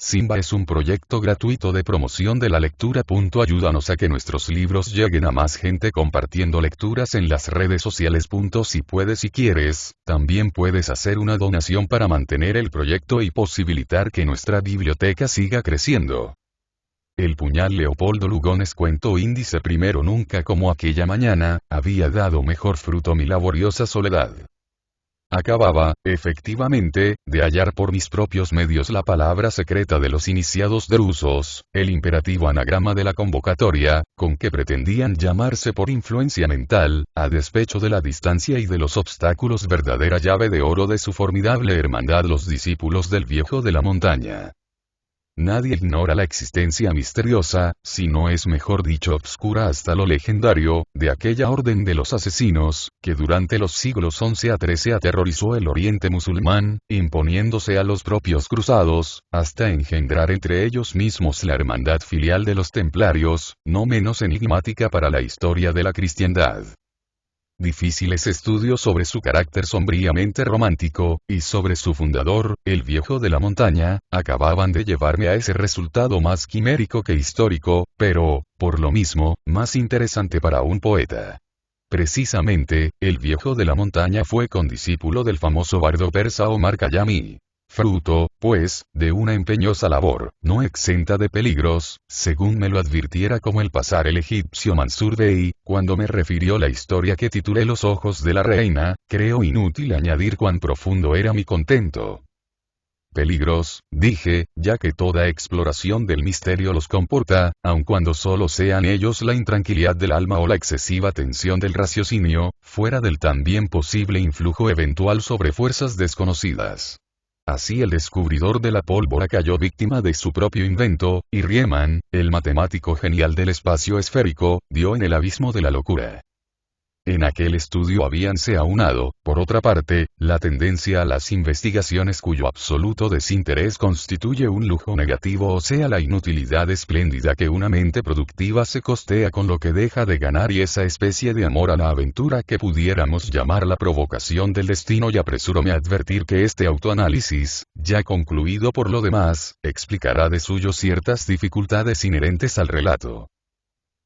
Simba es un proyecto gratuito de promoción de la lectura. Ayúdanos a que nuestros libros lleguen a más gente compartiendo lecturas en las redes sociales. Si puedes y quieres, también puedes hacer una donación para mantener el proyecto y posibilitar que nuestra biblioteca siga creciendo. El puñal. Leopoldo Lugones. Cuento índice primero. Nunca como aquella mañana, había dado mejor fruto mi laboriosa soledad. Acababa, efectivamente, de hallar por mis propios medios la palabra secreta de los iniciados drusos, el imperativo anagrama de la convocatoria, con que pretendían llamarse por influencia mental, a despecho de la distancia y de los obstáculos, verdadera llave de oro de su formidable hermandad, los discípulos del Viejo de la Montaña. Nadie ignora la existencia misteriosa, si no es mejor dicho obscura hasta lo legendario, de aquella orden de los asesinos, que durante los siglos XI a XIII aterrorizó el oriente musulmán, imponiéndose a los propios cruzados, hasta engendrar entre ellos mismos la hermandad filial de los templarios, no menos enigmática para la historia de la cristiandad. Difíciles estudios sobre su carácter sombríamente romántico, y sobre su fundador, el Viejo de la Montaña, acababan de llevarme a ese resultado más quimérico que histórico, pero, por lo mismo, más interesante para un poeta. Precisamente, el Viejo de la Montaña fue condiscípulo del famoso bardo persa Omar Khayyami. Fruto, pues, de una empeñosa labor, no exenta de peligros, según me lo advirtiera como el pasar el egipcio Mansur Bey, cuando me refirió la historia que titulé Los ojos de la reina. Creo inútil añadir cuán profundo era mi contento. Peligros, dije, ya que toda exploración del misterio los comporta, aun cuando solo sean ellos la intranquilidad del alma o la excesiva tensión del raciocinio, fuera del también posible influjo eventual sobre fuerzas desconocidas. Así el descubridor de la pólvora cayó víctima de su propio invento, y Riemann, el matemático genial del espacio esférico, dio en el abismo de la locura. En aquel estudio habíanse aunado, por otra parte, la tendencia a las investigaciones cuyo absoluto desinterés constituye un lujo negativo, o sea, la inutilidad espléndida que una mente productiva se costea con lo que deja de ganar, y esa especie de amor a la aventura que pudiéramos llamar la provocación del destino. Y apresúrome a advertir que este autoanálisis, ya concluido por lo demás, explicará de suyo ciertas dificultades inherentes al relato.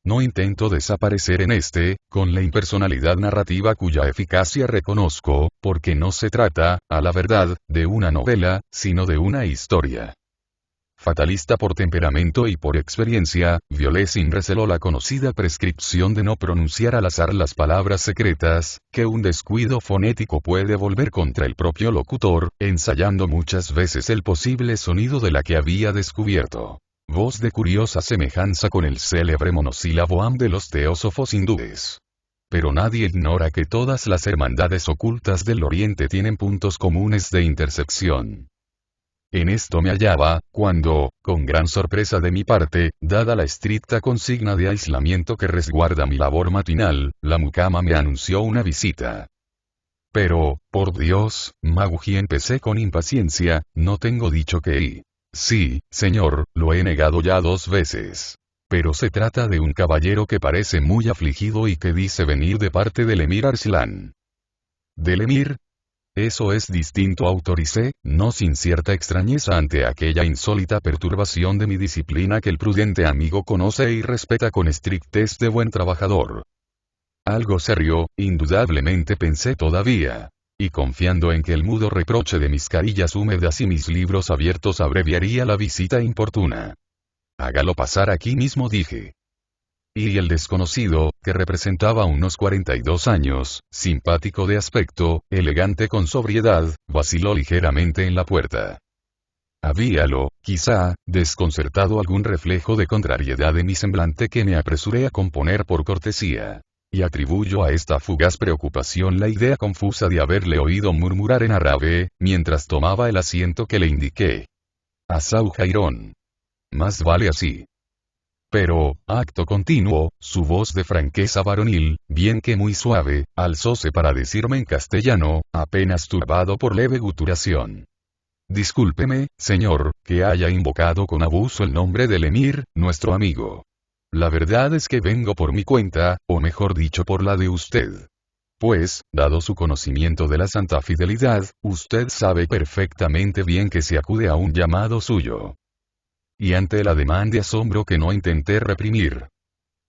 No intento desaparecer en con la impersonalidad narrativa cuya eficacia reconozco, porque no se trata, a la verdad, de una novela, sino de una historia. Fatalista por temperamento y por experiencia, violé sin recelo la conocida prescripción de no pronunciar al azar las palabras secretas, que un descuido fonético puede volver contra el propio locutor, ensayando muchas veces el posible sonido de la que había descubierto. Voz de curiosa semejanza con el célebre monosílabo am de los teósofos hindúes. Pero nadie ignora que todas las hermandades ocultas del Oriente tienen puntos comunes de intersección. En esto me hallaba, cuando, con gran sorpresa de mi parte, dada la estricta consigna de aislamiento que resguarda mi labor matinal, la mucama me anunció una visita. Pero, por Dios, Maguji, empecé con impaciencia, no tengo dicho que Sí, señor, lo he negado ya 2 veces. Pero se trata de un caballero que parece muy afligido y que dice venir de parte del emir Arslan. ¿Del emir? Eso es distinto, autoricé, no sin cierta extrañeza ante aquella insólita perturbación de mi disciplina que el prudente amigo conoce y respeta con estrictez de buen trabajador. Algo serio, indudablemente, pensé todavía. Y confiando en que el mudo reproche de mis carillas húmedas y mis libros abiertos abreviaría la visita importuna. Hágalo pasar aquí mismo, dije. Y el desconocido, que representaba unos 42 años, simpático de aspecto, elegante con sobriedad, vaciló ligeramente en la puerta. Habíalo, quizá, desconcertado algún reflejo de contrariedad en mi semblante que me apresuré a componer por cortesía. Y atribuyo a esta fugaz preocupación la idea confusa de haberle oído murmurar en árabe, mientras tomaba el asiento que le indiqué. Asau Jairón. Más vale así. Pero, acto continuo, su voz de franqueza varonil, bien que muy suave, alzóse para decirme en castellano, apenas turbado por leve guturación. Discúlpeme, señor, que haya invocado con abuso el nombre del emir, nuestro amigo. La verdad es que vengo por mi cuenta, o mejor dicho por la de usted. Pues, dado su conocimiento de la santa fidelidad, usted sabe perfectamente bien que se acude a un llamado suyo. Y ante el ademán de asombro que no intenté reprimir.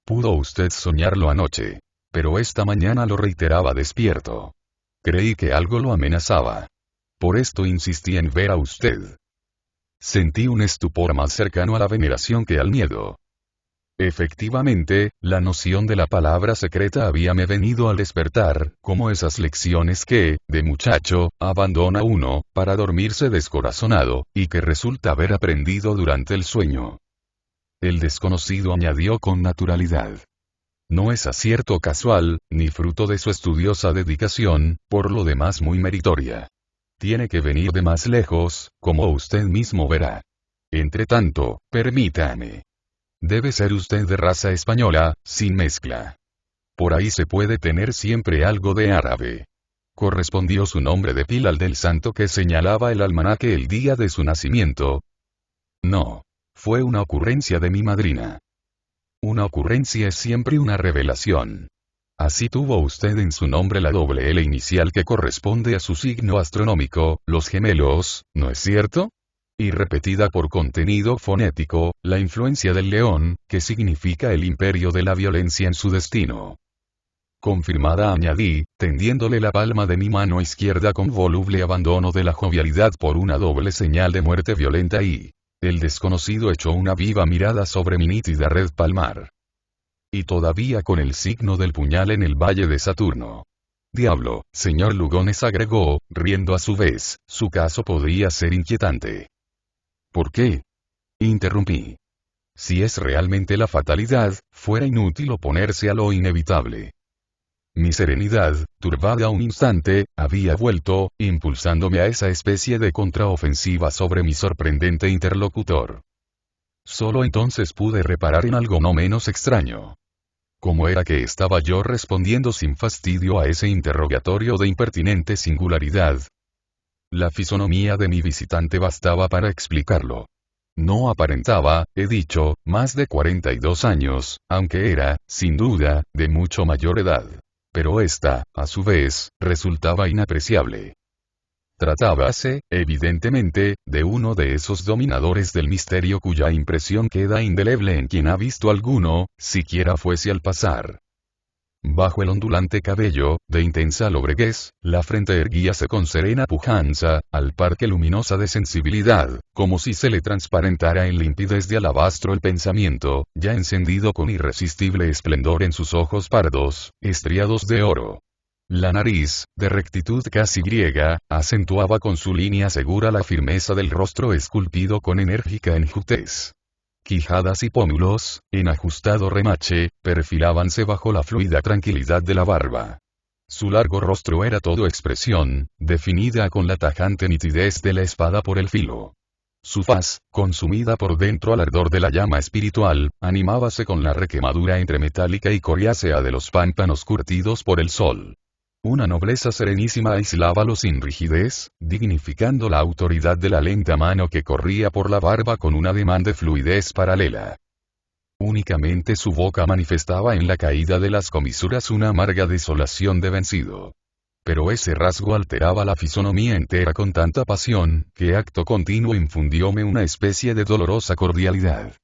Pudo usted soñarlo anoche. Pero esta mañana lo reiteraba despierto. Creí que algo lo amenazaba. Por esto insistí en ver a usted. Sentí un estupor más cercano a la veneración que al miedo. Efectivamente, la noción de la palabra secreta habíame venido al despertar, como esas lecciones que, de muchacho, abandona uno, para dormirse descorazonado, y que resulta haber aprendido durante el sueño. El desconocido añadió con naturalidad. No es acierto casual, ni fruto de su estudiosa dedicación, por lo demás muy meritoria. Tiene que venir de más lejos, como usted mismo verá. Entretanto, permítame. Debe ser usted de raza española, sin mezcla. Por ahí se puede tener siempre algo de árabe. ¿Correspondió su nombre de pila al del santo que señalaba el almanaque el día de su nacimiento? No. Fue una ocurrencia de mi madrina. Una ocurrencia es siempre una revelación. Así tuvo usted en su nombre la doble L inicial que corresponde a su signo astronómico, los gemelos, ¿no es cierto? Y repetida por contenido fonético, la influencia del león, que significa el imperio de la violencia en su destino. Confirmada añadí, tendiéndole la palma de mi mano izquierda con voluble abandono de la jovialidad por una doble señal de muerte violenta y... El desconocido echó una viva mirada sobre mi nítida red palmar. Y todavía con el signo del puñal en el valle de Saturno. Diablo, señor Lugones agregó, riendo a su vez, su caso podría ser inquietante. ¿Por qué? Interrumpí. Si es realmente la fatalidad, fuera inútil oponerse a lo inevitable. Mi serenidad, turbada un instante, había vuelto, impulsándome a esa especie de contraofensiva sobre mi sorprendente interlocutor. Solo entonces pude reparar en algo no menos extraño. ¿Cómo era que estaba yo respondiendo sin fastidio a ese interrogatorio de impertinente singularidad? La fisonomía de mi visitante bastaba para explicarlo. No aparentaba, he dicho, más de 42 años, aunque era, sin duda, de mucho mayor edad. Pero esta, a su vez, resultaba inapreciable. Tratábase, evidentemente, de uno de esos dominadores del misterio cuya impresión queda indeleble en quien ha visto alguno, siquiera fuese al pasar. Bajo el ondulante cabello, de intensa lobreguez, la frente erguíase con serena pujanza, al par que luminosa de sensibilidad, como si se le transparentara en limpidez de alabastro el pensamiento, ya encendido con irresistible esplendor en sus ojos pardos, estriados de oro. La nariz, de rectitud casi griega, acentuaba con su línea segura la firmeza del rostro esculpido con enérgica enjutez. Quijadas y pómulos, en ajustado remache, perfilábanse bajo la fluida tranquilidad de la barba. Su largo rostro era todo expresión, definida con la tajante nitidez de la espada por el filo. Su faz, consumida por dentro al ardor de la llama espiritual, animábase con la requemadura entre metálica y coriácea de los pámpanos curtidos por el sol. Una nobleza serenísima aislábalo sin rigidez, dignificando la autoridad de la lenta mano que corría por la barba con un ademán de fluidez paralela. Únicamente su boca manifestaba en la caída de las comisuras una amarga desolación de vencido. Pero ese rasgo alteraba la fisonomía entera con tanta pasión, que acto continuo infundióme una especie de dolorosa cordialidad.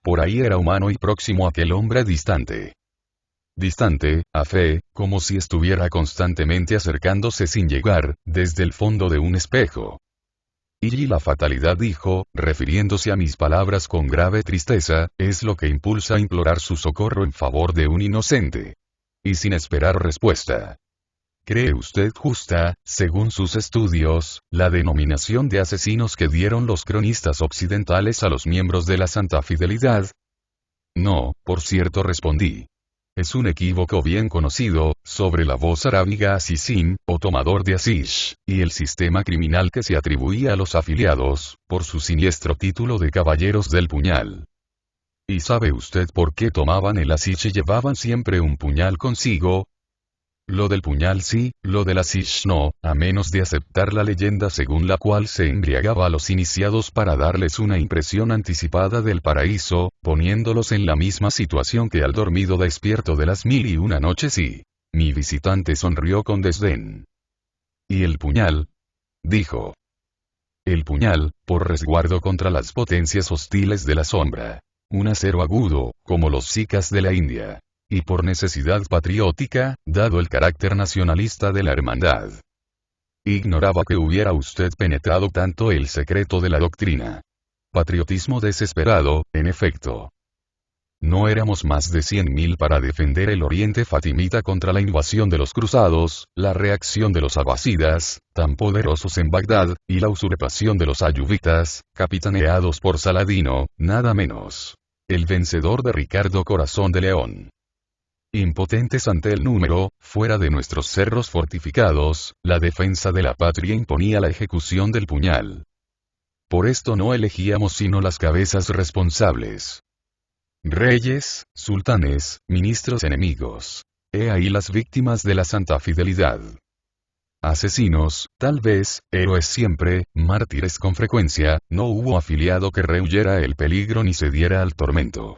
Por ahí era humano y próximo aquel hombre distante. Distante, a fe, como si estuviera constantemente acercándose sin llegar, desde el fondo de un espejo. Y la fatalidad dijo, refiriéndose a mis palabras con grave tristeza, es lo que impulsa a implorar su socorro en favor de un inocente. Y sin esperar respuesta. ¿Cree usted justa, según sus estudios, la denominación de asesinos que dieron los cronistas occidentales a los miembros de la Santa Fidelidad? No, por cierto respondí. Es un equívoco bien conocido, sobre la voz arábiga asesín, o tomador de Asís, y el sistema criminal que se atribuía a los afiliados, por su siniestro título de caballeros del puñal. ¿Y sabe usted por qué tomaban el Asís y llevaban siempre un puñal consigo? Lo del puñal sí, lo del Asís no, a menos de aceptar la leyenda según la cual se embriagaba a los iniciados para darles una impresión anticipada del paraíso, poniéndolos en la misma situación que al dormido despierto de las 1001 noches y... Mi visitante sonrió con desdén. ¿Y el puñal? Dijo. el puñal, por resguardo contra las potencias hostiles de la sombra. Un acero agudo, como los sikhs de la India. Y por necesidad patriótica, dado el carácter nacionalista de la hermandad. Ignoraba que hubiera usted penetrado tanto el secreto de la doctrina. Patriotismo desesperado, en efecto. No éramos más de 100.000 para defender el oriente fatimita contra la invasión de los cruzados, la reacción de los abasidas, tan poderosos en Bagdad, y la usurpación de los ayubitas, capitaneados por Saladino, nada menos. El vencedor de Ricardo Corazón de León. Impotentes ante el número, fuera de nuestros cerros fortificados, la defensa de la patria imponía la ejecución del puñal. Por esto no elegíamos sino las cabezas responsables. Reyes, sultanes, ministros enemigos. He ahí las víctimas de la santa fidelidad. Asesinos, tal vez, héroes siempre, mártires con frecuencia, no hubo afiliado que rehuyera el peligro ni cediera al tormento.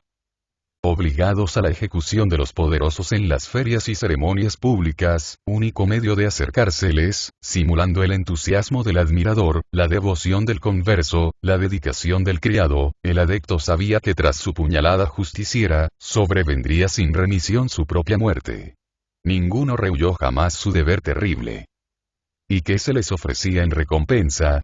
Obligados a la ejecución de los poderosos en las ferias y ceremonias públicas, único medio de acercárseles, simulando el entusiasmo del admirador, la devoción del converso, la dedicación del criado, el adepto sabía que tras su puñalada justiciera, sobrevendría sin remisión su propia muerte. Ninguno rehuyó jamás su deber terrible. ¿Y qué se les ofrecía en recompensa?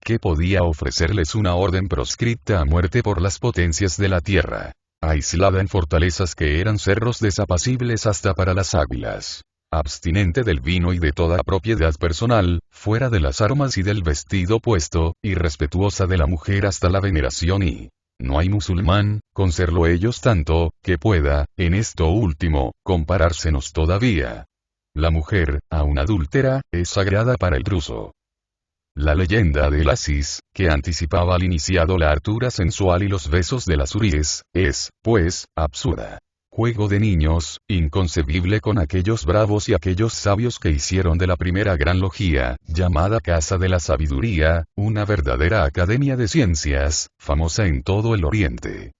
¿Qué podía ofrecerles una orden proscripta a muerte por las potencias de la tierra? Aislada en fortalezas que eran cerros desapacibles hasta para las águilas. Abstinente del vino y de toda propiedad personal, fuera de las armas y del vestido puesto, y respetuosa de la mujer hasta la veneración y... No hay musulmán, con serlo ellos tanto, que pueda, en esto último, comparársenos todavía. La mujer, aun adúltera, es sagrada para el druso. La leyenda del Asis, que anticipaba al iniciado la hartura sensual y los besos de las huríes, es, pues, absurda. Juego de niños, inconcebible con aquellos bravos y aquellos sabios que hicieron de la primera gran logía, llamada Casa de la Sabiduría, una verdadera academia de ciencias, famosa en todo el Oriente.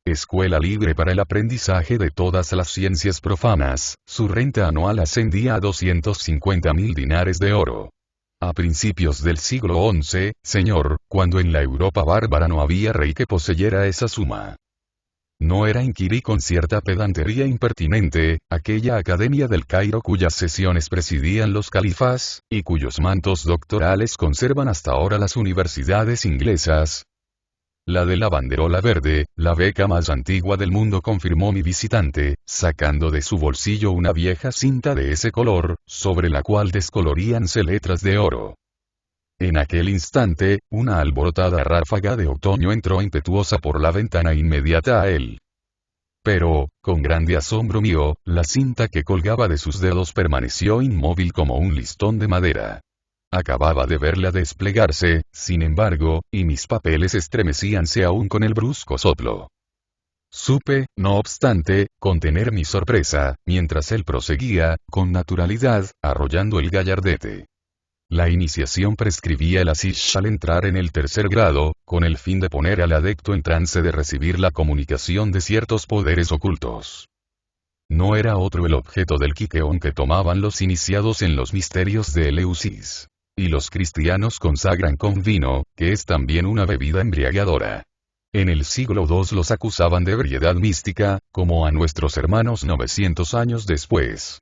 Escuela libre para el aprendizaje de todas las ciencias profanas, su renta anual ascendía a 250.000 dinares de oro. A principios del siglo XI, señor, cuando en la Europa bárbara no había rey que poseyera esa suma. No era inquirí con cierta pedantería impertinente, aquella academia del Cairo cuyas sesiones presidían los califas, y cuyos mantos doctorales conservan hasta ahora las universidades inglesas. La de la banderola verde, la beca más antigua del mundo, confirmó mi visitante, sacando de su bolsillo una vieja cinta de ese color, sobre la cual descoloríanse letras de oro. En aquel instante, una alborotada ráfaga de otoño entró impetuosa por la ventana inmediata a él. Pero, con grande asombro mío, la cinta que colgaba de sus dedos permaneció inmóvil como un listón de madera. Acababa de verla desplegarse, sin embargo, y mis papeles estremecíanse aún con el brusco soplo. Supe, no obstante, contener mi sorpresa, mientras él proseguía, con naturalidad, arrollando el gallardete. La iniciación prescribía el asish al entrar en el tercer grado, con el fin de poner al adepto en trance de recibir la comunicación de ciertos poderes ocultos. No era otro el objeto del quiqueón que tomaban los iniciados en los misterios de Eleusis. Y los cristianos consagran con vino, que es también una bebida embriagadora. En el siglo II los acusaban de ebriedad mística, como a nuestros hermanos 900 años después.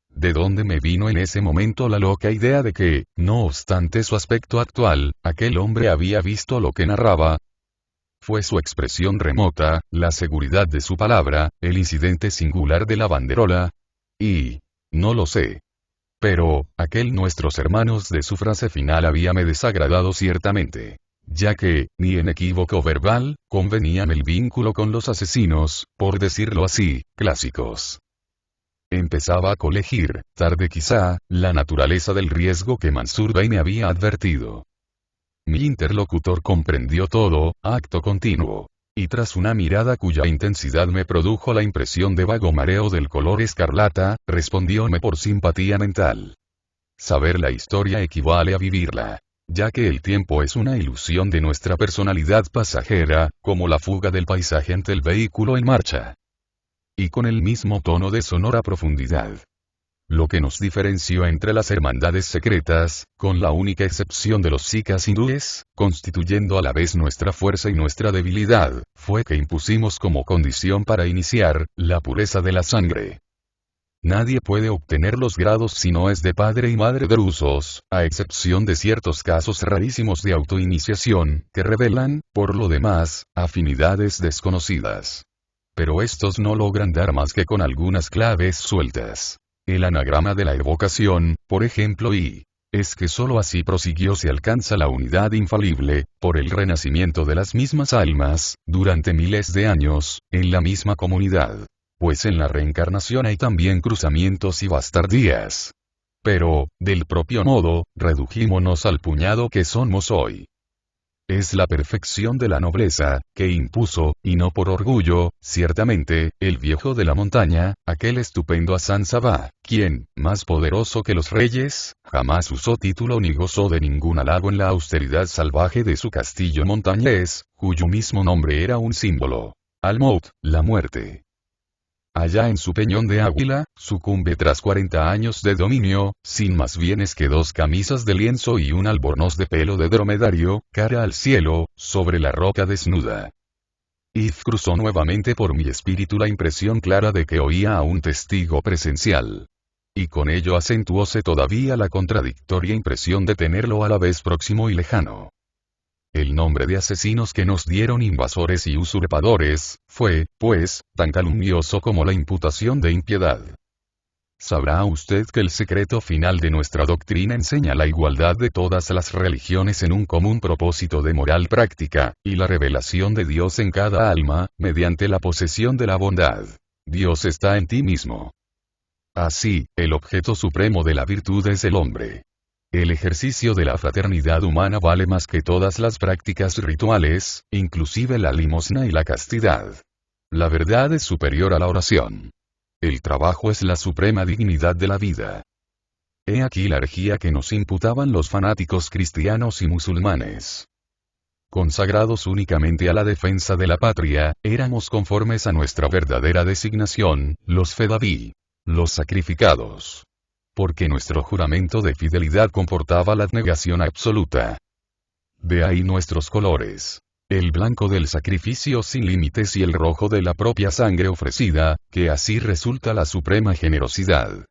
¿De dónde me vino en ese momento la loca idea de que, no obstante su aspecto actual, aquel hombre había visto lo que narraba? Fue su expresión remota, la seguridad de su palabra, el incidente singular de la banderola. Y... no lo sé. Pero, aquel nuestros hermanos de su frase final habíame desagradado ciertamente. Ya que, ni en equívoco verbal, convenían el vínculo con los asesinos, por decirlo así, clásicos. Empezaba a colegir, tarde quizá, la naturaleza del riesgo que Mansur Bey me había advertido. Mi interlocutor comprendió todo, acto continuo. Y tras una mirada cuya intensidad me produjo la impresión de vago mareo del color escarlata, respondióme por simpatía mental. Saber la historia equivale a vivirla. Ya que el tiempo es una ilusión de nuestra personalidad pasajera, como la fuga del paisaje ante el vehículo en marcha. Y con el mismo tono de sonora profundidad. Lo que nos diferenció entre las hermandades secretas, con la única excepción de los sikhs hindúes, constituyendo a la vez nuestra fuerza y nuestra debilidad, fue que impusimos como condición para iniciar, la pureza de la sangre. Nadie puede obtener los grados si no es de padre y madre drusos, a excepción de ciertos casos rarísimos de autoiniciación, que revelan, por lo demás, afinidades desconocidas. Pero estos no logran dar más que con algunas claves sueltas. El anagrama de la evocación, por ejemplo, y es que sólo así prosiguió se alcanza la unidad infalible, por el renacimiento de las mismas almas, durante miles de años, en la misma comunidad. Pues en la reencarnación hay también cruzamientos y bastardías. Pero, del propio modo, redujímonos al puñado que somos hoy. Es la perfección de la nobleza, que impuso, y no por orgullo, ciertamente, el viejo de la montaña, aquel estupendo Hassan Sabah, quien, más poderoso que los reyes, jamás usó título ni gozó de ningún halago en la austeridad salvaje de su castillo montañés, cuyo mismo nombre era un símbolo. Al-Maut, la muerte. Allá en su peñón de Águila, sucumbe tras 40 años de dominio, sin más bienes que 2 camisas de lienzo y un albornoz de pelo de dromedario, cara al cielo, sobre la roca desnuda. If cruzó nuevamente por mi espíritu la impresión clara de que oía a un testigo presencial. Y con ello acentuóse todavía la contradictoria impresión de tenerlo a la vez próximo y lejano. El nombre de asesinos que nos dieron invasores y usurpadores, fue, pues, tan calumnioso como la imputación de impiedad. Sabrá usted que el secreto final de nuestra doctrina enseña la igualdad de todas las religiones en un común propósito de moral práctica, y la revelación de Dios en cada alma, mediante la posesión de la bondad. Dios está en ti mismo. Así, el objeto supremo de la virtud es el hombre. El ejercicio de la fraternidad humana vale más que todas las prácticas rituales, inclusive la limosna y la castidad. La verdad es superior a la oración. El trabajo es la suprema dignidad de la vida. He aquí la herejía que nos imputaban los fanáticos cristianos y musulmanes. Consagrados únicamente a la defensa de la patria, éramos conformes a nuestra verdadera designación, los fedaví, los sacrificados. Porque nuestro juramento de fidelidad comportaba la abnegación absoluta. De ahí nuestros colores. El blanco del sacrificio sin límites y el rojo de la propia sangre ofrecida, que así resulta la suprema generosidad.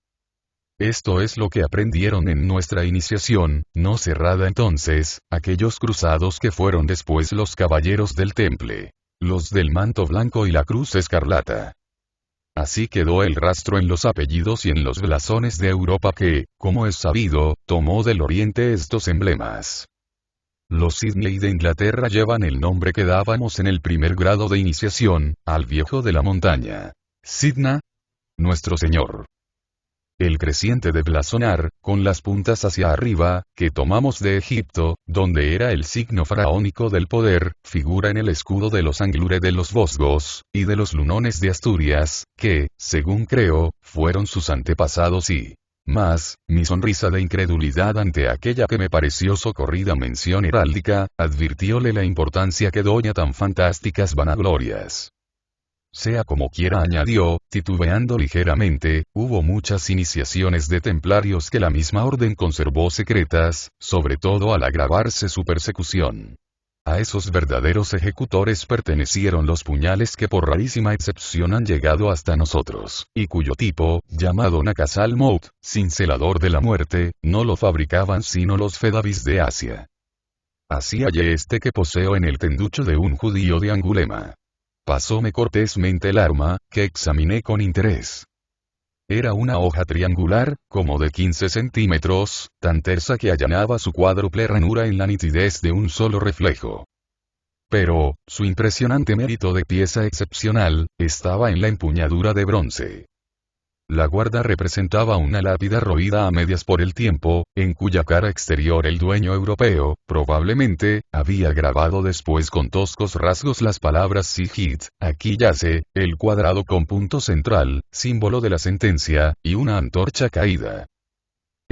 Esto es lo que aprendieron en nuestra iniciación, no cerrada entonces, aquellos cruzados que fueron después los caballeros del temple. Los del manto blanco y la cruz escarlata. Así quedó el rastro en los apellidos y en los blasones de Europa que, como es sabido, tomó del Oriente estos emblemas. Los Sidney de Inglaterra llevan el nombre que dábamos en el primer grado de iniciación, al viejo de la montaña. Sidna, nuestro Señor. El creciente de blasonar, con las puntas hacia arriba, que tomamos de Egipto, donde era el signo faraónico del poder, figura en el escudo de los Anglure de los Vosgos, y de los Lunones de Asturias, que, según creo, fueron sus antepasados y... Mas, mi sonrisa de incredulidad ante aquella que me pareció socorrida mención heráldica, advirtióle la importancia que doy a tan fantásticas vanaglorias. Sea como quiera, añadió, titubeando ligeramente, hubo muchas iniciaciones de templarios que la misma orden conservó secretas, sobre todo al agravarse su persecución. A esos verdaderos ejecutores pertenecieron los puñales que por rarísima excepción han llegado hasta nosotros, y cuyo tipo, llamado Nakas al-Maut, cincelador de la muerte, no lo fabricaban sino los fedavis de Asia. Así hallé este que poseo en el tenducho de un judío de Angulema. Pasóme cortésmente el arma, que examiné con interés. Era una hoja triangular, como de 15 centímetros, tan tersa que allanaba su cuádruple ranura en la nitidez de un solo reflejo. Pero, su impresionante mérito de pieza excepcional, estaba en la empuñadura de bronce. La guarda representaba una lápida roída a medias por el tiempo, en cuya cara exterior el dueño europeo, probablemente, había grabado después con toscos rasgos las palabras Sijit, aquí yace, el cuadrado con punto central, símbolo de la sentencia, y una antorcha caída.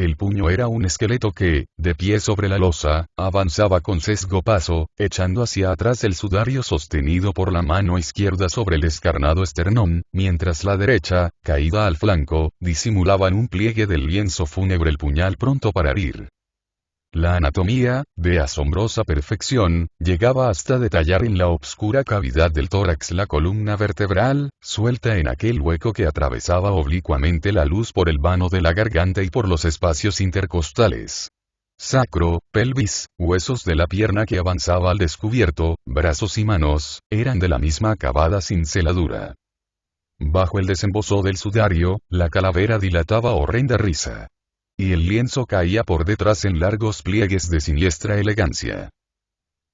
El puño era un esqueleto que, de pie sobre la losa, avanzaba con sesgo paso, echando hacia atrás el sudario sostenido por la mano izquierda sobre el descarnado esternón, mientras la derecha, caída al flanco, disimulaba en un pliegue del lienzo fúnebre el puñal pronto para herir. La anatomía, de asombrosa perfección, llegaba hasta detallar en la obscura cavidad del tórax la columna vertebral, suelta en aquel hueco que atravesaba oblicuamente la luz por el vano de la garganta y por los espacios intercostales. Sacro, pelvis, huesos de la pierna que avanzaba al descubierto, brazos y manos, eran de la misma acabada cinceladura. Bajo el desembozo del sudario, la calavera dilataba horrenda risa. Y el lienzo caía por detrás en largos pliegues de siniestra elegancia.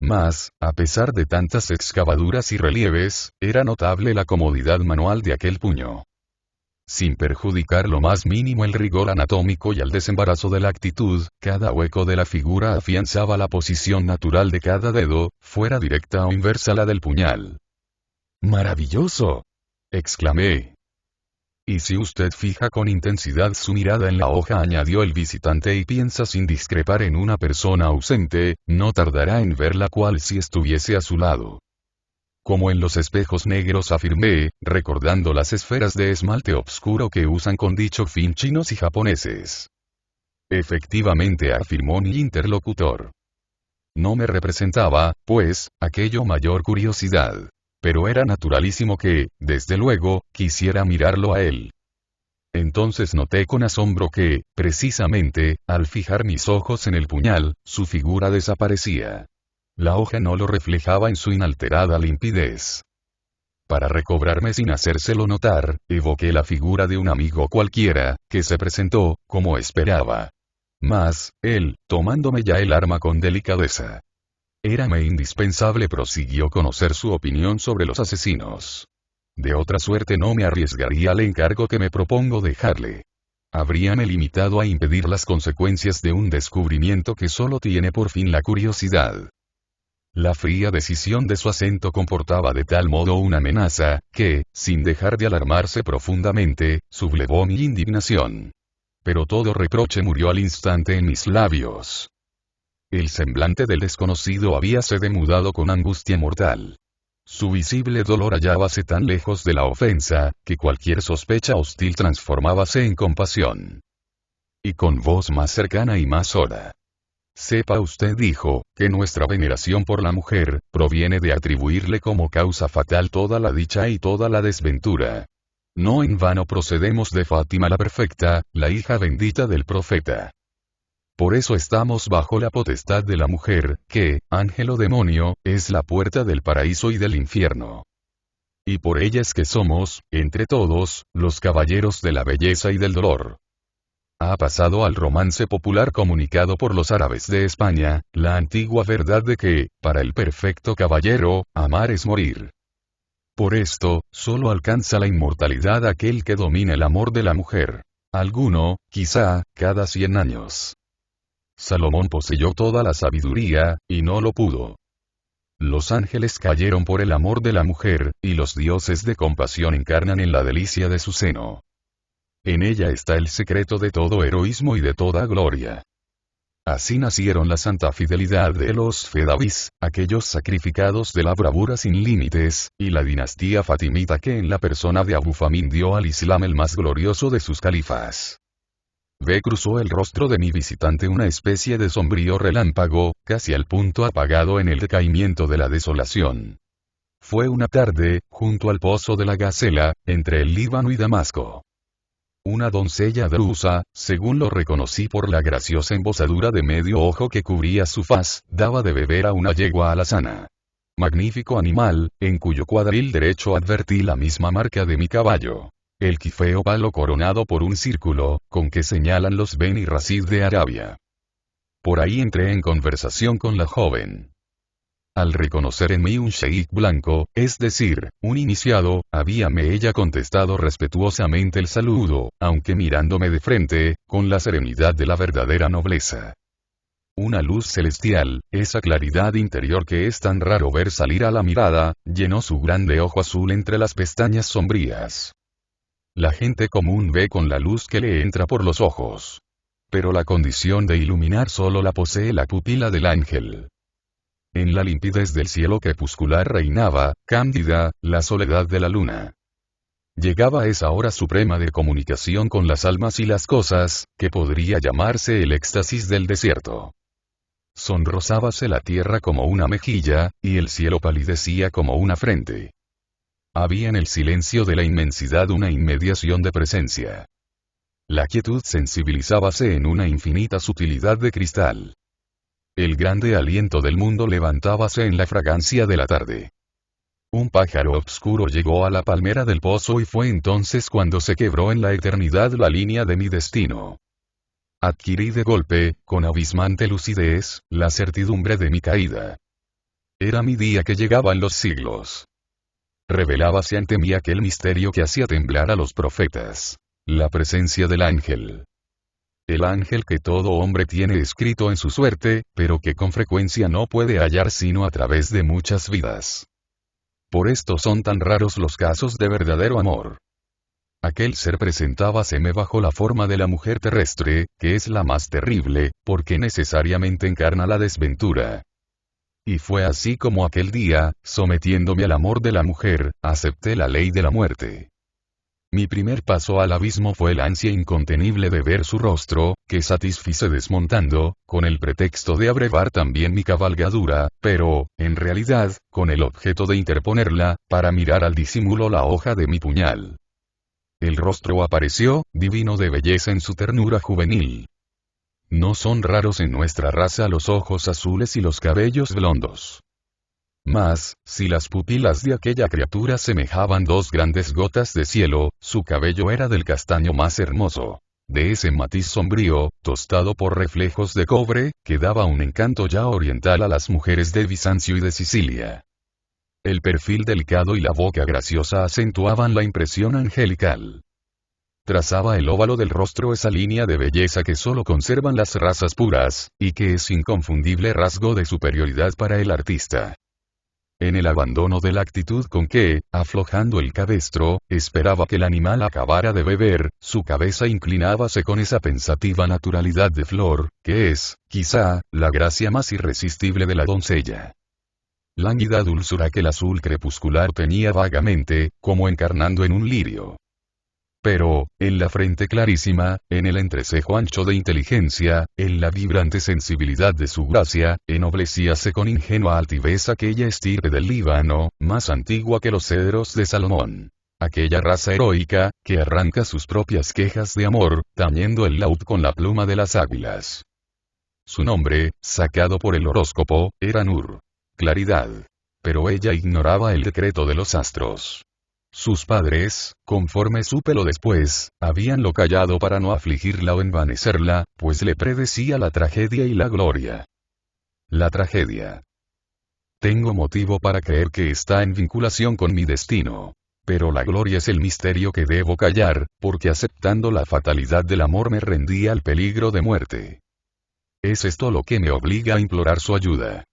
Mas, a pesar de tantas excavaduras y relieves, era notable la comodidad manual de aquel puño. Sin perjudicar lo más mínimo el rigor anatómico y el desembarazo de la actitud, cada hueco de la figura afianzaba la posición natural de cada dedo, fuera directa o inversa la del puñal. ¡Maravilloso!, exclamé. Y si usted fija con intensidad su mirada en la hoja, añadió el visitante, y piensa sin discrepar en una persona ausente, no tardará en verla cual si estuviese a su lado. Como en los espejos negros, afirmé, recordando las esferas de esmalte obscuro que usan con dicho fin chinos y japoneses. Efectivamente, afirmó mi interlocutor. No me representaba, pues, aquello mayor curiosidad. Pero era naturalísimo que, desde luego, quisiera mirarlo a él. Entonces noté con asombro que, precisamente, al fijar mis ojos en el puñal, su figura desaparecía. La hoja no lo reflejaba en su inalterada limpidez. Para recobrarme sin hacérselo notar, evoqué la figura de un amigo cualquiera, que se presentó, como esperaba. Mas, él, tomándome ya el arma con delicadeza. Érame indispensable, prosiguió, conocer su opinión sobre los asesinos. De otra suerte no me arriesgaría al encargo que me propongo dejarle. Habríame limitado a impedir las consecuencias de un descubrimiento que solo tiene por fin la curiosidad. La fría decisión de su acento comportaba de tal modo una amenaza, que, sin dejar de alarmarse profundamente, sublevó mi indignación. Pero todo reproche murió al instante en mis labios. El semblante del desconocido habíase demudado con angustia mortal. Su visible dolor hallábase tan lejos de la ofensa, que cualquier sospecha hostil transformábase en compasión. Y con voz más cercana y más sorda. Sepa usted, dijo, que nuestra veneración por la mujer, proviene de atribuirle como causa fatal toda la dicha y toda la desventura. No en vano procedemos de Fátima la perfecta, la hija bendita del profeta. Por eso estamos bajo la potestad de la mujer, que, ángel o demonio, es la puerta del paraíso y del infierno. Y por ella es que somos, entre todos, los caballeros de la belleza y del dolor. Ha pasado al romance popular comunicado por los árabes de España, la antigua verdad de que, para el perfecto caballero, amar es morir. Por esto, solo alcanza la inmortalidad aquel que domina el amor de la mujer. Alguno, quizá, cada 100 años. Salomón poseyó toda la sabiduría, y no lo pudo. Los ángeles cayeron por el amor de la mujer, y los dioses de compasión encarnan en la delicia de su seno. En ella está el secreto de todo heroísmo y de toda gloria. Así nacieron la santa fidelidad de los Fedavis, aquellos sacrificados de la bravura sin límites, y la dinastía fatimita que en la persona de Abu Famín dio al Islam el más glorioso de sus califas. Cruzó el rostro de mi visitante una especie de sombrío relámpago, casi al punto apagado en el decaimiento de la desolación. Fue una tarde, junto al pozo de la Gacela, entre el Líbano y Damasco. Una doncella drusa, según lo reconocí por la graciosa embozadura de medio ojo que cubría su faz, daba de beber a una yegua alazana. Magnífico animal, en cuyo cuadril derecho advertí la misma marca de mi caballo. El quifeo palo coronado por un círculo, con que señalan los Beni Rashid de Arabia. Por ahí entré en conversación con la joven. Al reconocer en mí un sheik blanco, es decir, un iniciado, habíame ella contestado respetuosamente el saludo, aunque mirándome de frente, con la serenidad de la verdadera nobleza. Una luz celestial, esa claridad interior que es tan raro ver salir a la mirada, llenó su grande ojo azul entre las pestañas sombrías. La gente común ve con la luz que le entra por los ojos. Pero la condición de iluminar solo la posee la pupila del ángel. En la limpidez del cielo crepuscular reinaba, cándida, la soledad de la luna. Llegaba esa hora suprema de comunicación con las almas y las cosas, que podría llamarse el éxtasis del desierto. Sonrosábase la tierra como una mejilla, y el cielo palidecía como una frente. Había en el silencio de la inmensidad una inmediación de presencia. La quietud sensibilizábase en una infinita sutilidad de cristal. El grande aliento del mundo levantábase en la fragancia de la tarde. Un pájaro obscuro llegó a la palmera del pozo y fue entonces cuando se quebró en la eternidad la línea de mi destino. Adquirí de golpe, con abismante lucidez, la certidumbre de mi caída. Era mi día que llegaba en los siglos. Revelábase ante mí aquel misterio que hacía temblar a los profetas. La presencia del ángel. El ángel que todo hombre tiene escrito en su suerte, pero que con frecuencia no puede hallar sino a través de muchas vidas. Por esto son tan raros los casos de verdadero amor. Aquel ser presentábaseme bajo la forma de la mujer terrestre, que es la más terrible, porque necesariamente encarna la desventura. Y fue así como aquel día, sometiéndome al amor de la mujer, acepté la ley de la muerte. Mi primer paso al abismo fue el ansia incontenible de ver su rostro, que satisfice desmontando, con el pretexto de abrevar también mi cabalgadura, pero, en realidad, con el objeto de interponerla, para mirar al disimulo la hoja de mi puñal. El rostro apareció, divino de belleza en su ternura juvenil. No son raros en nuestra raza los ojos azules y los cabellos blondos. Mas, si las pupilas de aquella criatura semejaban dos grandes gotas de cielo, su cabello era del castaño más hermoso. De ese matiz sombrío, tostado por reflejos de cobre, que daba un encanto ya oriental a las mujeres de Bizancio y de Sicilia. El perfil delicado y la boca graciosa acentuaban la impresión angelical. Trazaba el óvalo del rostro esa línea de belleza que solo conservan las razas puras, y que es inconfundible rasgo de superioridad para el artista. En el abandono de la actitud con que, aflojando el cabestro, esperaba que el animal acabara de beber, su cabeza inclinábase con esa pensativa naturalidad de flor, que es, quizá, la gracia más irresistible de la doncella. Lánguida dulzura que el azul crepuscular tenía vagamente, como encarnando en un lirio. Pero, en la frente clarísima, en el entrecejo ancho de inteligencia, en la vibrante sensibilidad de su gracia, ennoblecíase con ingenua altivez aquella estirpe del Líbano, más antigua que los cedros de Salomón. Aquella raza heroica, que arranca sus propias quejas de amor, tañendo el laúd con la pluma de las águilas. Su nombre, sacado por el horóscopo, era Nur. Claridad. Pero ella ignoraba el decreto de los astros. Sus padres, conforme súpelo después, habíanlo callado para no afligirla o envanecerla, pues le predecía la tragedia y la gloria. La tragedia. Tengo motivo para creer que está en vinculación con mi destino. Pero la gloria es el misterio que debo callar, porque aceptando la fatalidad del amor me rendí al peligro de muerte. Es esto lo que me obliga a implorar su ayuda.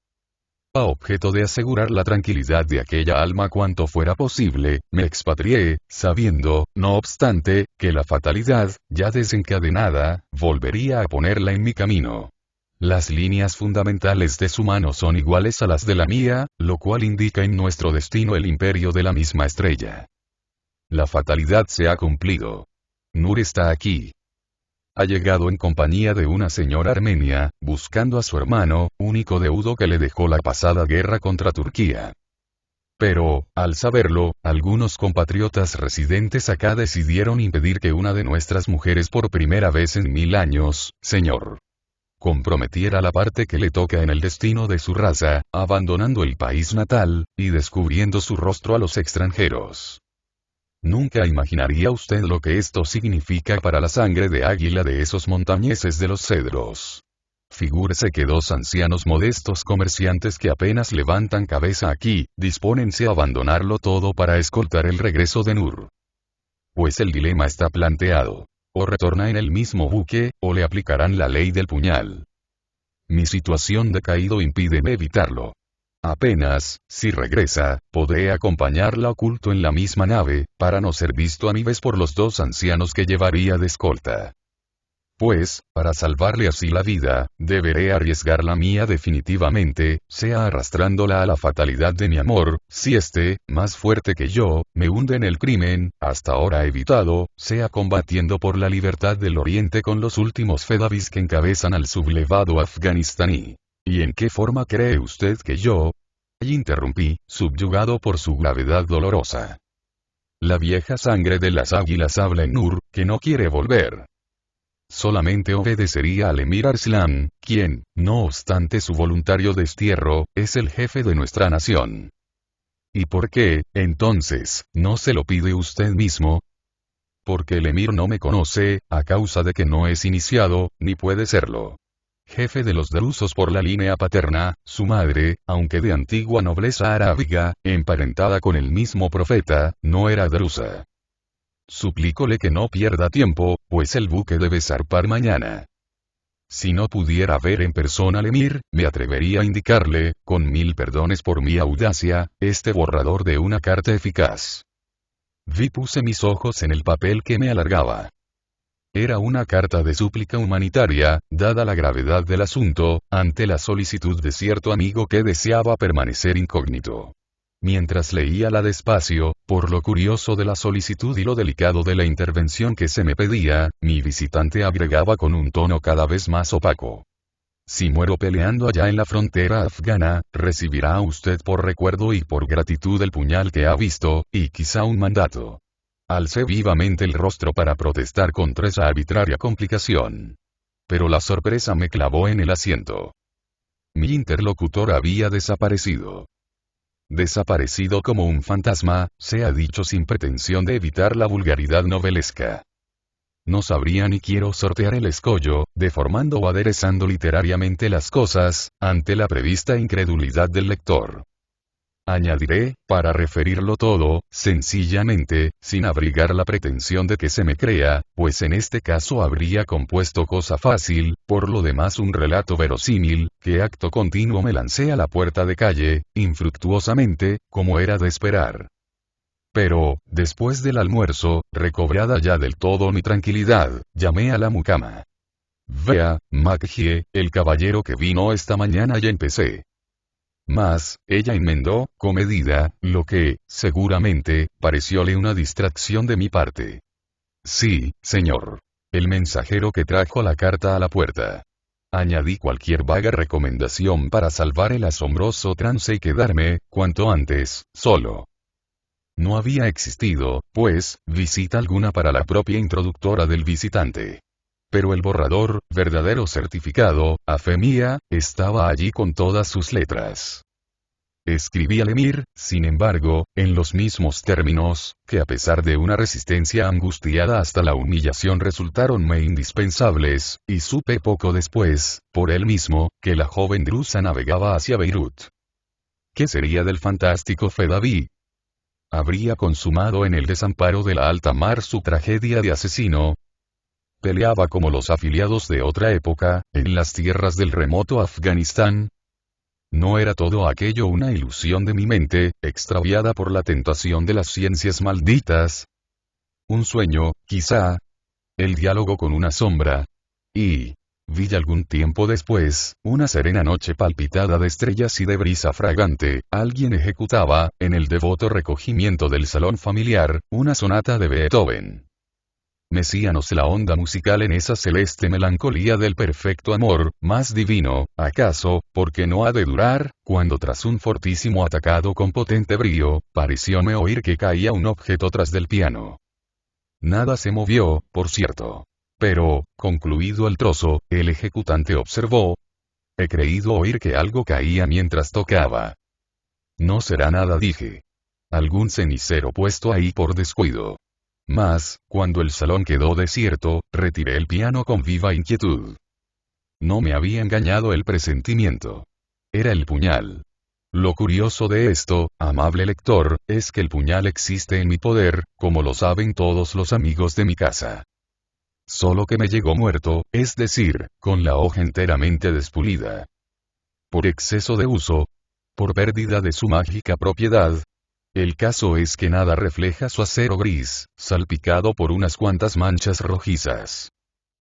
A objeto de asegurar la tranquilidad de aquella alma cuanto fuera posible, me expatrié, sabiendo, no obstante, que la fatalidad, ya desencadenada, volvería a ponerla en mi camino. Las líneas fundamentales de su mano son iguales a las de la mía, lo cual indica en nuestro destino el imperio de la misma estrella. La fatalidad se ha cumplido. Nur está aquí. Ha llegado en compañía de una señora armenia, buscando a su hermano, único deudo que le dejó la pasada guerra contra Turquía. Pero, al saberlo, algunos compatriotas residentes acá decidieron impedir que una de nuestras mujeres por primera vez en 1000 años, señor, comprometiera la parte que le toca en el destino de su raza, abandonando el país natal, y descubriendo su rostro a los extranjeros. Nunca imaginaría usted lo que esto significa para la sangre de águila de esos montañeses de los cedros. Figúrese que dos ancianos modestos comerciantes que apenas levantan cabeza aquí, dispónense a abandonarlo todo para escoltar el regreso de Nur. Pues el dilema está planteado. O retorna en el mismo buque, o le aplicarán la ley del puñal. Mi situación de caído impídeme evitarlo. Apenas, si regresa, podré acompañarla oculto en la misma nave, para no ser visto a mi vez por los dos ancianos que llevaría de escolta. Pues, para salvarle así la vida, deberé arriesgar la mía definitivamente, sea arrastrándola a la fatalidad de mi amor, si este, más fuerte que yo, me hunde en el crimen, hasta ahora evitado, sea combatiendo por la libertad del Oriente con los últimos fedavis que encabezan al sublevado afganistaní. ¿Y en qué forma cree usted que yo? Interrumpí, subyugado por su gravedad dolorosa. La vieja sangre de las águilas habla en Nur, que no quiere volver. Solamente obedecería al emir Arslan, quien, no obstante su voluntario destierro, es el jefe de nuestra nación. ¿Y por qué, entonces, no se lo pide usted mismo? Porque el emir no me conoce, a causa de que no es iniciado, ni puede serlo. Jefe de los drusos por la línea paterna, su madre, aunque de antigua nobleza arábiga, emparentada con el mismo profeta, no era drusa. Suplícole que no pierda tiempo, pues el buque debe zarpar mañana. Si no pudiera ver en persona al emir, me atrevería a indicarle, con 1000 perdones por mi audacia, este borrador de una carta eficaz. Puse mis ojos en el papel que me alargaba. Era una carta de súplica humanitaria, dada la gravedad del asunto, ante la solicitud de cierto amigo que deseaba permanecer incógnito. Mientras leía despacio, por lo curioso de la solicitud y lo delicado de la intervención que se me pedía, mi visitante agregaba con un tono cada vez más opaco. Si muero peleando allá en la frontera afgana, recibirá usted por recuerdo y por gratitud el puñal que ha visto, y quizá un mandato. Alcé vivamente el rostro para protestar contra esa arbitraria complicación. Pero la sorpresa me clavó en el asiento. Mi interlocutor había desaparecido. Desaparecido como un fantasma, se ha dicho sin pretensión de evitar la vulgaridad novelesca. No sabría ni quiero sortear el escollo, deformando o aderezando literariamente las cosas, ante la prevista incredulidad del lector. Añadiré, para referirlo todo, sencillamente, sin abrigar la pretensión de que se me crea, pues en este caso habría compuesto cosa fácil, por lo demás un relato verosímil, que acto continuo me lancé a la puerta de calle, infructuosamente, como era de esperar. Pero, después del almuerzo, recobrada ya del todo mi tranquilidad, llamé a la mucama. Vea, Maggie, el caballero que vino esta mañana y empecé. Mas, ella enmendó, comedida, lo que, seguramente, parecióle una distracción de mi parte. Sí, señor. El mensajero que trajo la carta a la puerta. Añadí cualquier vaga recomendación para salvar el asombroso trance y quedarme, cuanto antes, solo. No había existido, pues, visita alguna para la propia introductora del visitante. Pero el borrador, verdadero certificado, a fe mía, estaba allí con todas sus letras. Escribí al emir, sin embargo, en los mismos términos, que a pesar de una resistencia angustiada hasta la humillación resultaronme indispensables, y supe poco después, por él mismo, que la joven drusa navegaba hacia Beirut. ¿Qué sería del fantástico Fedaví? ¿Habría consumado en el desamparo de la alta mar su tragedia de asesino? ¿Peleaba como los afiliados de otra época, en las tierras del remoto Afganistán? ¿No era todo aquello una ilusión de mi mente, extraviada por la tentación de las ciencias malditas? Un sueño, quizá. El diálogo con una sombra. Y, vi algún tiempo después, una serena noche palpitada de estrellas y de brisa fragante, alguien ejecutaba, en el devoto recogimiento del salón familiar, una sonata de Beethoven. Mesíanos la onda musical en esa celeste melancolía del perfecto amor, más divino, acaso, porque no ha de durar, cuando tras un fortísimo atacado con potente brío, parecióme oír que caía un objeto tras del piano. Nada se movió, por cierto. Pero, concluido el trozo, el ejecutante observó. He creído oír que algo caía mientras tocaba. No será nada, dije. Algún cenicero puesto ahí por descuido. Mas, cuando el salón quedó desierto, retiré el piano con viva inquietud. No me había engañado el presentimiento. Era el puñal. Lo curioso de esto, amable lector, es que el puñal existe en mi poder, como lo saben todos los amigos de mi casa. Solo que me llegó muerto, es decir, con la hoja enteramente despulida. Por exceso de uso. Por pérdida de su mágica propiedad. El caso es que nada refleja su acero gris, salpicado por unas cuantas manchas rojizas.